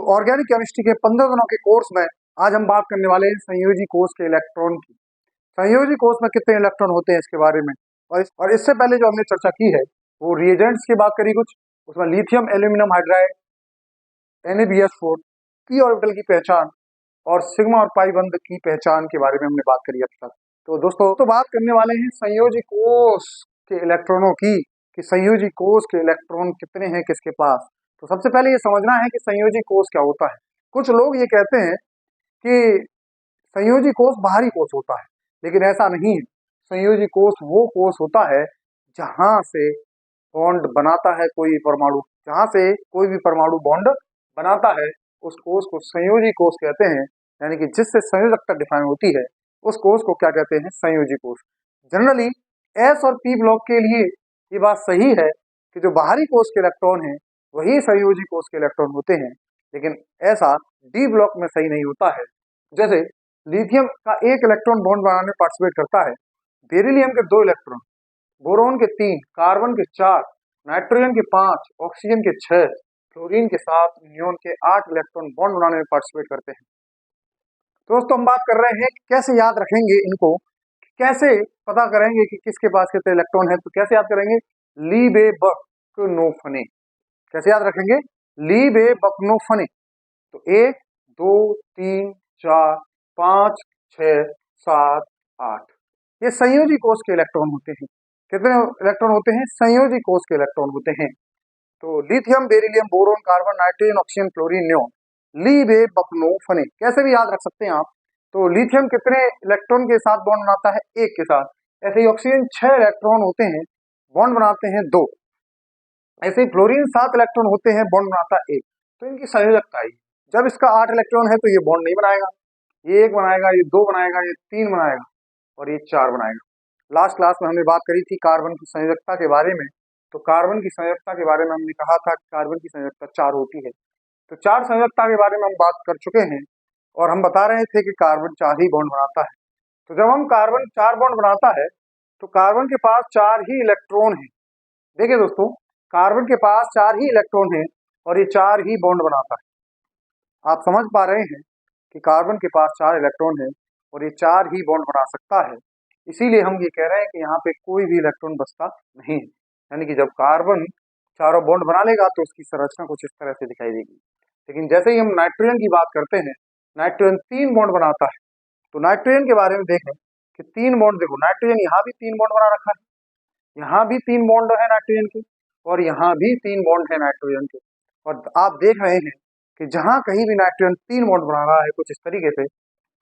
तो organic chemistry के 15 दिनों के कोर्स में आज हम बात करने वाले हैं संयोजी कोष के इलेक्ट्रॉन की। संयोजी कोष में कितने इलेक्ट्रॉन होते हैं इसके बारे में, और इससे पहले जो हमने चर्चा की है वो रिएजेंट्स की बात करी कुछ, उसमें lithium aluminium hydride NaBH4 p orbital की पहचान और सिग्मा और पाई बंध की पहचान के बारे में हमने बात करी अब तक। तो दोस्तों बात करने वाले हैं संयोजी कोष के इलेक्ट्रॉनों की कि संयोजी कोष के इलेक्ट्रॉन कितने हैं किसके पास। तो सबसे पहले ये समझना है कि संयोजी कोष क्या होता है। कुछ लोग ये कहते हैं कि संयोजी कोष बाहरी कोष होता है, लेकिन ऐसा नहीं है। संयोजी कोष वो कोष होता है जहां से बॉन्ड बनाता है कोई परमाणु, जहां से कोई भी परमाणु बॉन्ड बनाता है उस कोष को संयोजी कोष कहते हैं। यानी कि जिससे संयोजकता डिफाइन होती है उस कोष को क्या कहते हैं, संयोजी कोष। जनरली S और P ब्लॉक के लिए ये बात सही है कि जो बाहरी कोष के इलेक्ट्रॉन हैं वही संयोजी कोष के इलेक्ट्रॉन होते हैं, लेकिन ऐसा D ब्लॉक में सही नहीं होता है। जैसे लिथियम का एक इलेक्ट्रॉन बॉन्ड बनाने में पार्टिसिपेट करता है, बेरिलियम के 2 इलेक्ट्रॉन, बोरोन के 3, कार्बन के 4, नाइट्रोजन के 5, ऑक्सीजन के 6, फ्लोरीन के 7, नियोन के 8 इलेक्ट्रॉन बॉन्ड बनाने में पार्टिसिपेट करते हैं। दोस्तों हम बात कर रहे हैं कि कैसे याद रखेंगे इनको, कैसे पता करेंगे कि किसके पास कितने इलेक्ट्रॉन है। तो कैसे याद करेंगे, लीबे-बक-नो-फने। कैसे याद रखेंगे, लीबे-बक-नो-फने। तो 1 2 3 4 5 6 7 8 ये संयोजी कोष के इलेक्ट्रॉन होते हैं। कितने इलेक्ट्रॉन होते हैं, संयोजी कोष के इलेक्ट्रॉन होते हैं। तो lithium, beryllium, boron, carbon, nitrogen, oxygen, fluorine, neon, लीबे-बक-नो-फने। कैसे भी याद रख सकते हैं आप। तो लिथियम कितने इलेक्ट्रॉन के साथ बॉन्ड बनाता है, 1 के साथ। ऐसे ही ऑक्सीजन 6 इलेक्ट्रॉन होते हैं, बॉन्ड बनाते हैं 2। ऐसे ही फ्लोरीन 7 इलेक्ट्रॉन होते हैं, बॉन्ड बनाता है 1। तो इनकी संयोजकता है, जब इसका 8 इलेक्ट्रॉन है तो ये बॉन्ड नहीं बनाएगा, ये 1 बनाएगा, ये 2 बनाएगा, ये 3 बनाएगा और ये 4 बनाएगा। लास्ट क्लास में हमने बात करी थी कार्बन की संयोजकता के बारे में। तो कार्बन की संयोजकता के बारे में हमने कहा था कि कार्बन की संयोजकता 4 होती है। तो 4 संयोजकता के बारे में हम बात कर चुके हैं और हम बता रहे थे कि कार्बन 4 ही बॉन्ड बनाता है। तो जब हम कार्बन 4 बॉन्ड बनाता है तो कार्बन के पास 4 ही इलेक्ट्रॉन है। देखिए दोस्तों, कार्बन के पास 4 ही इलेक्ट्रॉन है और ये 4 ही बॉन्ड बनाता है। आप समझ पा रहे हैं कि कार्बन के पास 4 इलेक्ट्रॉन है और ये 4 ही बॉन्ड बना सकता है। इसीलिए हम ये कह रहे हैं कि यहाँ पे कोई भी इलेक्ट्रॉन बचता नहीं है। यानी कि जब कार्बन चारों बॉन्ड बना लेगा तो उसकी संरचना कुछ इस तरह से दिखाई देगी। लेकिन जैसे ही हम नाइट्रोजन की बात करते हैं, नाइट्रोजन 3 बॉन्ड बनाता है। तो नाइट्रोजन के बारे में देखें कि 3 बॉन्ड, देखो नाइट्रोजन यहाँ भी 3 बॉन्ड बना रखा है, यहाँ भी 3 बॉन्ड है नाइट्रोजन के, और यहाँ भी 3 बॉन्ड है नाइट्रोजन के। और आप देख रहे हैं कि जहां कहीं भी नाइट्रोजन 3 बॉन्ड बना रहा है कुछ इस तरीके से,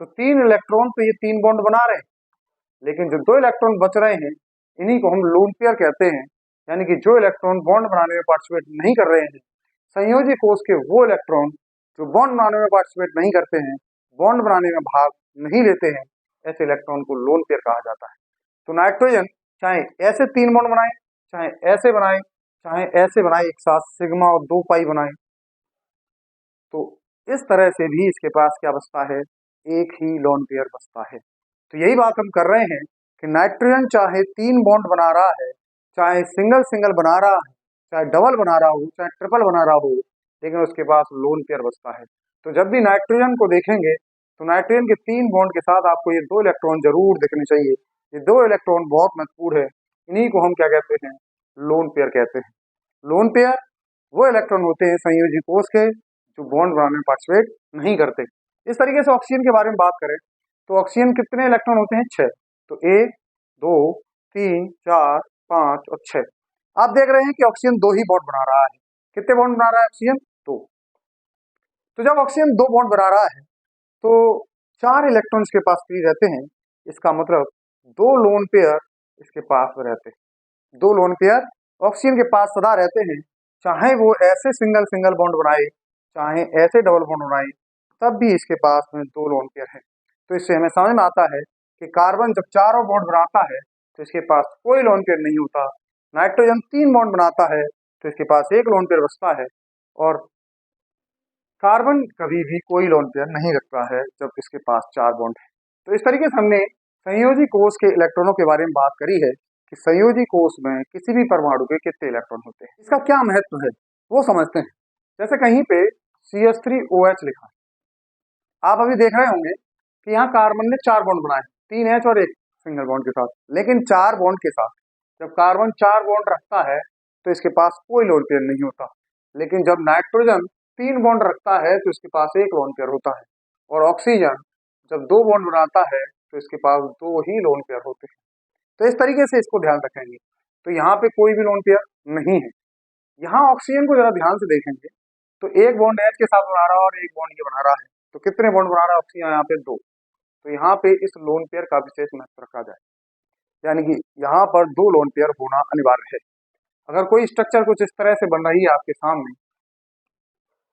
तो 3 इलेक्ट्रॉन तो ये 3 बॉन्ड बना रहे हैं, लेकिन जो 2 इलेक्ट्रॉन बच रहे हैं इन्हीं को हम लोन पेयर कहते हैं। यानी कि जो इलेक्ट्रॉन बॉन्ड बनाने में पार्टिसिपेट नहीं कर रहे हैं, संयोजी कोष के वो इलेक्ट्रॉन जो बॉन्ड बनाने में पार्टिसिपेट नहीं करते हैं, बॉन्ड बनाने में भाग नहीं लेते हैं, ऐसे इलेक्ट्रॉन को लोन पेयर कहा जाता है। तो नाइट्रोजन चाहे ऐसे 3 बॉन्ड बनाए, चाहे ऐसे बनाए, चाहे ऐसे बनाए, एक साथ सिग्मा और 2 पाई बनाए, तो इस तरह से भी इसके पास क्या बचता है, एक ही लोन पेयर बचता है। तो यही बात हम कर रहे हैं कि नाइट्रोजन चाहे 3 बॉन्ड बना रहा है, चाहे सिंगल सिंगल बना रहा है, चाहे डबल बना रहा हो, चाहे ट्रिपल बना रहा हो, लेकिन उसके पास लोन पेयर बचता है। तो जब भी नाइट्रोजन को देखेंगे तो नाइट्रोजन के 3 बॉन्ड के साथ आपको ये 2 इलेक्ट्रॉन जरूर दिखने चाहिए। ये 2 इलेक्ट्रॉन बहुत महत्वपूर्ण है, इन्हीं को हम क्या कहते हैं, लोन पेयर कहते हैं। लोन पेयर वो इलेक्ट्रॉन होते हैं संयोजी कोष के जो बॉन्ड बनाने में पार्टिसिपेट नहीं करते। इस तरीके से ऑक्सीजन के बारे में बात करें तो ऑक्सीजन कितने इलेक्ट्रॉन होते हैं, 6। तो 1 2 3 4 5 और 6। आप देख रहे हैं कि ऑक्सीजन 2 ही बॉन्ड बना रहा है। कितने बॉन्ड बना रहा है ऑक्सीजन, 2। तो जब ऑक्सीजन 2 बॉन्ड बना रहा है तो 4 इलेक्ट्रॉन इसके पास फ्री रहते हैं। इसका मतलब 2 लोन पेयर इसके पास रहते हैं। 2 लोन पेयर ऑक्सीजन के पास सदा रहते हैं, चाहे वो ऐसे सिंगल सिंगल बॉन्ड बनाए, चाहे ऐसे डबल बॉन्ड बनाए, तब भी इसके पास में 2 लोन पेयर है। तो इससे हमें समझ में आता है कि कार्बन जब चारों बॉन्ड बनाता है तो इसके पास कोई लोन पेयर नहीं होता। नाइट्रोजन 3 बॉन्ड बनाता है तो इसके पास 1 लोन पेयर बचता है, और कार्बन कभी भी कोई लोन पेयर नहीं रखता है जब इसके पास 4 बॉन्ड है। तो इस तरीके से हमने संयोजी कोष के इलेक्ट्रॉनों के बारे में बात करी है कि संयोजी कोष में किसी भी परमाणु के कितने इलेक्ट्रॉन होते हैं, इसका क्या महत्व है वो समझते हैं। जैसे कहीं पे CH3OH लिखा है। आप अभी देख रहे होंगे कि यहाँ कार्बन ने 4 बॉन्ड बनाए, 3 H और 1 सिंगल बॉन्ड के साथ। लेकिन 4 बॉन्ड के साथ जब कार्बन 4 बॉन्ड रखता है तो इसके पास कोई लोन पेयर नहीं होता। लेकिन जब नाइट्रोजन 3 बॉन्ड रखता है तो इसके पास 1 लोन पेयर होता है। और ऑक्सीजन जब 2 बॉन्ड बनाता है तो इसके पास 2 ही लोन पेयर होते हैं। तो इस तरीके से इसको ध्यान रखेंगे। तो यहाँ पे कोई भी लोन पेयर नहीं है। यहाँ ऑक्सीजन को जरा ध्यान से देखेंगे तो 1 बॉन्ड H के साथ बना रहा है और 1 बॉन्ड ये बना रहा है। तो कितने बॉन्ड बना रहा है ऑक्सीजन यहाँ पे? 2। तो यहाँ पे इस लोन पेयर का विशेष महत्व रखा जाए, यानी कि यहाँ पर 2 लोन पेयर होना अनिवार्य है। अगर कोई स्ट्रक्चर कुछ इस तरह से बन रही है आपके सामने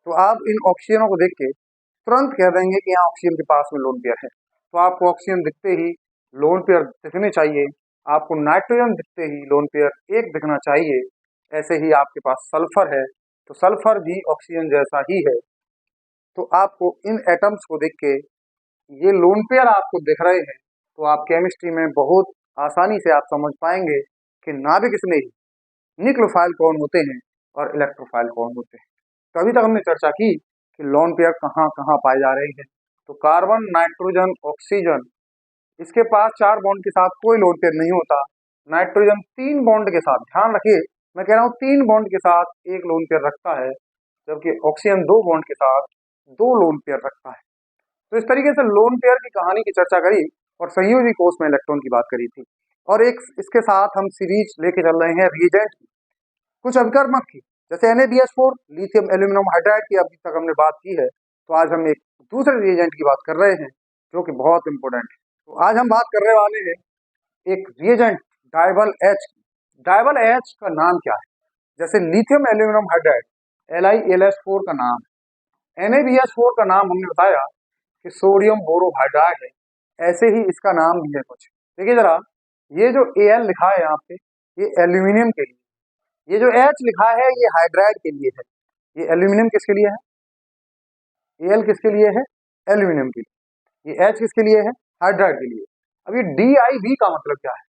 तो आप इन ऑक्सीजनों को देख के तुरंत कह देंगे कि यहाँ ऑक्सीजन के पास में लोन पेयर है। तो आपको ऑक्सीजन दिखते ही लोन पेयर दिखने चाहिए, आपको नाइट्रोजन दिखते ही लोन पेयर 1 दिखना चाहिए। ऐसे ही आपके पास सल्फर है तो सल्फर भी ऑक्सीजन जैसा ही है। तो आपको इन एटम्स को देख के ये लोन पेयर आपको दिख रहे हैं तो आप केमिस्ट्री में बहुत आसानी से आप समझ पाएंगे कि नाभिक इसमें ही न्यूक्लियोफाइल कौन होते हैं और इलेक्ट्रोफाइल कौन होते हैं। तो अभी तक हमने चर्चा की कि लोन पेयर कहाँ कहाँ पाए जा रहे हैं। तो कार्बन, नाइट्रोजन, ऑक्सीजन, इसके पास 4 बॉन्ड के साथ कोई लोन पेयर नहीं होता। नाइट्रोजन 3 बॉन्ड के साथ, ध्यान रखिए मैं कह रहा हूँ 3 बॉन्ड के साथ 1 लोन पेयर रखता है, जबकि ऑक्सीजन 2 बॉन्ड के साथ 2 लोन पेयर रखता है। तो इस तरीके से लोन पेयर की कहानी की चर्चा करी और संयोजी कोष में इलेक्ट्रॉन की बात करी थी। और एक इसके साथ हम सीरीज लेके चल रहे हैं रिएजेंट की, कुछ अभिकर्मक की, जैसे NaBH4 लिथियम एल्यूमिनियम हाइड्राइड की अभी तक हमने बात की है। तो आज हम एक दूसरे रिएजेंट की बात कर रहे हैं जो कि बहुत इंपॉर्टेंट है। तो आज हम बात करने वाले हैं एक रिएजेंट डायबल H की। डायबल H का नाम क्या है? जैसे लिथियम एल्यूमिनियम हाइड्राइड LiAlS4 का नाम है, NaBH4 का नाम हमने बताया कि सोडियम बोरोहाइड्राइड है, ऐसे ही इसका नाम भी है कुछ। देखिए जरा, ये जो Al लिखा है यहाँ पे ये एल्यूमिनियम के लिए, ये जो H लिखा है ये हाइड्राइड के लिए है। ये एल्यूमिनियम किसके लिए है? Al किसके लिए है? एल्यूमिनियम के लिए। ये H किसके लिए है? हाइड्राइड के लिए। अब ये DiB का मतलब क्या है?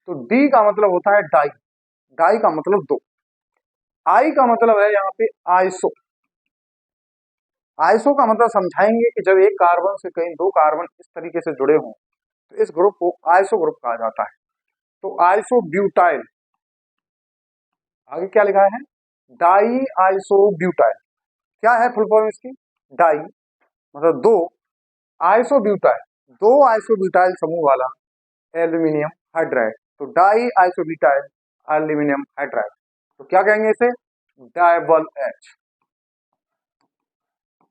तो D का मतलब होता है डाई, डाई का मतलब 2, I का मतलब है यहाँ पे आइसो। आइसो का मतलब समझाएंगे कि जब एक कार्बन से कहीं 2 कार्बन इस तरीके से जुड़े हों तो इस ग्रुप को आइसो ग्रुप कहा जाता है। तो आइसो ब्यूटाइल, आगे क्या लिखा है? Di iso butyl. क्या है फुल फॉर्म इसकी? डाई मतलब 2, आइसो ब्यूटाइल, 2 आइसो ब्यूटाइल समूह वाला एल्यूमिनियम हाइड्राइड। तो di iso butyl aluminium hydride. तो क्या कहेंगे इसे? DIBAL H।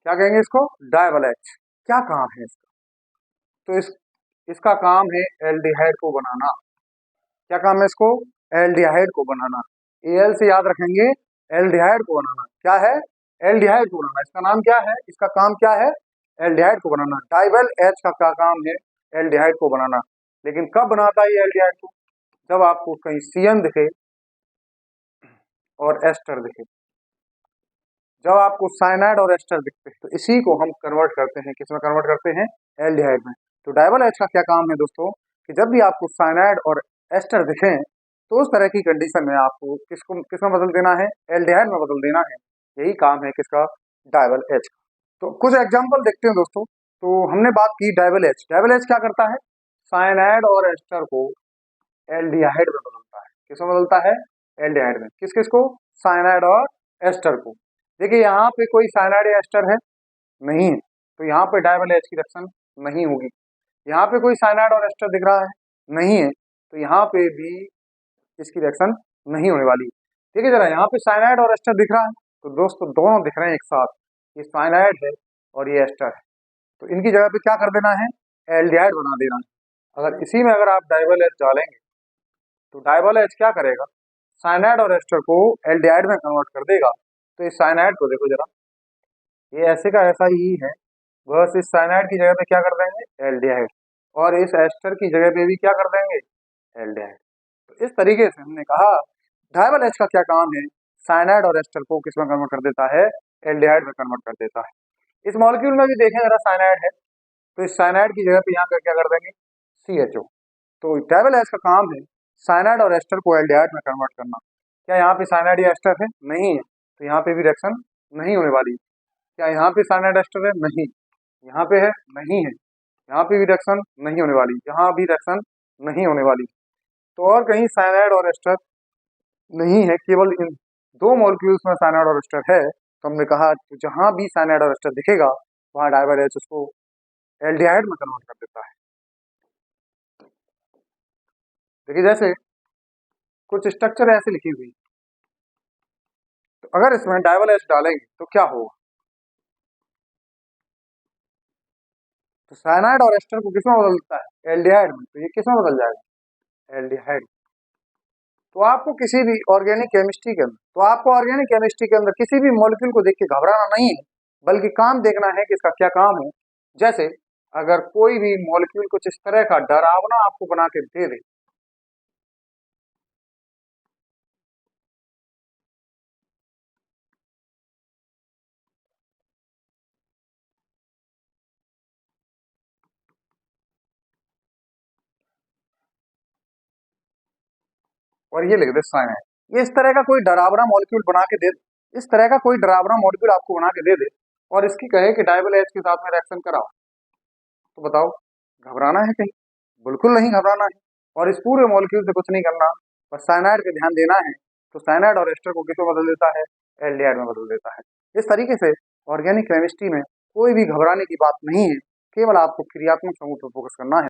क्या कहेंगे इसको? DIBAL H। क्या काम है इसका? तो इसका काम है एल्डिहाइड को बनाना। क्या काम है इसको? एल्डिहाइड को बनाना। Al से याद रखेंगे एल्डिहाइड को बनाना। क्या है? एल्डिहाइड को बनाना। इसका नाम क्या है? इसका काम क्या है? एल्डिहाइड को बनाना। डायबल H का क्या काम है? एल्डिहाइड को बनाना। लेकिन कब बनाता है ये एल्डिहाइड को? जब आपको कहीं CN दिखे और एस्टर दिखे, जब आपको साइनाइड और एस्टर दिखते हैं तो इसी को हम कन्वर्ट करते हैं, किसमें कन्वर्ट करते हैं? एल्डिहाइड में। तो डायबल H का क्या काम है दोस्तों कि जब भी आपको साइनाइड और एस्टर दिखें तो उस तरह की कंडीशन में आपको किसमें बदल देना है? एल्डिहाइड में बदल देना है। यही काम है किसका? डायबल H का। तो कुछ एग्जाम्पल देखते हैं दोस्तों। तो हमने बात की डायबल H। डायबल H क्या करता है? साइनाइड और एस्टर को एल्डिहाइड में बदलता है। किसमें बदलता है? एल्डिहाइड में। किस किस को? साइनाइड और एस्टर को। देखिए यहाँ पे कोई साइनाइड या एस्टर है नहीं है, तो यहाँ पे डायबल H की रिएक्शन नहीं होगी। यहाँ पे कोई साइनाइड और एस्टर दिख रहा है नहीं है, तो यहाँ पे भी इसकी रिएक्शन नहीं होने वाली। देखिए जरा, यहाँ पे साइनाइड और एस्टर दिख रहा है तो दोस्तों दोनों दिख रहे हैं एक साथ, ये साइनाइड है और ये एस्टर है। तो इनकी जगह पे क्या कर देना है? एल्डिहाइड बना देना है। अगर इसी में अगर आप डायबल H डालेंगे तो डायबल H क्या करेगा? साइनाइड और एस्टर को एल्डिहाइड में कन्वर्ट कर देगा। तो इस साइनाइड को देखो जरा, ये ऐसे का ऐसा ही है, बस इस साइनाइड की जगह पे क्या कर देंगे? एल्डिहाइड। और इस एस्टर की जगह पे भी क्या कर देंगे? एल्डिहाइड। तो इस तरीके से हमने कहा डायबल H का क्या काम है? साइनाइड और एस्टर को किसमें कन्वर्ट कर देता है? एल्डिहाइड में कन्वर्ट कर देता है। इस मॉलिक्यूल में भी देखें जरा, साइनाइड है तो इस साइनाइड की जगह पे यहाँ पर क्या कर देंगे? CHO। तो डायबल H का काम है साइनाइड और एस्टर को एल्डिहाइड में कन्वर्ट करना। क्या यहाँ पे साइनाइड या एस्टर है? नहीं है, तो यहाँ पे भी रिएक्शन नहीं होने वाली। क्या यहाँ पे साइनाइड एस्टर है? नहीं। यहाँ पे है? नहीं है। यहाँ पे भी रिएक्शन नहीं होने वाली, यहाँ भी रिएक्शन नहीं होने वाली। तो और कहीं साइनाइड और एस्टर नहीं है, केवल इन दो मॉलिक्यूल्स में साइनाइड और एस्टर है। तो हमने कहा तो जहां भी साइनाइड और एस्टर दिखेगा वहां डायबर एच उसको एल्डिहाइड में कन्वर्ट कर देता है। देखिए जैसे कुछ स्ट्रक्चर ऐसे लिखी हुई, तो अगर इसमें डायबर एच डालेंगे तो क्या होगा? तो साइनाइड और एस्टर को किसमें बदल देता है? एल्डिहाइड में। तो ये किसमें बदल जाएगा? एल्डिहाइड। तो आपको किसी भी ऑर्गेनिक केमिस्ट्री के अंदर किसी भी मॉलिक्यूल को देख के घबराना नहीं है, बल्कि काम देखना है कि इसका क्या काम है। जैसे अगर कोई भी मॉलिक्यूल कुछ इस तरह का डरावना आपको बना के दे दे, और ये लिख दे साइनाइड, ये इस तरह का कोई डरावना मॉलिक्यूल बना के दे, इस तरह का कोई डरावना मॉलिक्यूल आपको बना के दे दे और इसकी कहे कि डायबल एच के साथ में रिएक्शन कराओ, तो बताओ घबराना है कहीं? बिल्कुल नहीं घबराना है। और इस पूरे मॉलिक्यूल से कुछ नहीं करना, बस साइनाइड पे ध्यान देना है। तो साइनाइड और एस्टर को किसमें बदल देता है? एल्डिहाइड में बदल देता है। इस तरीके से ऑर्गेनिक केमिस्ट्री में कोई भी घबराने की बात नहीं है, केवल आपको क्रियात्मक समूह पर फोकस करना है।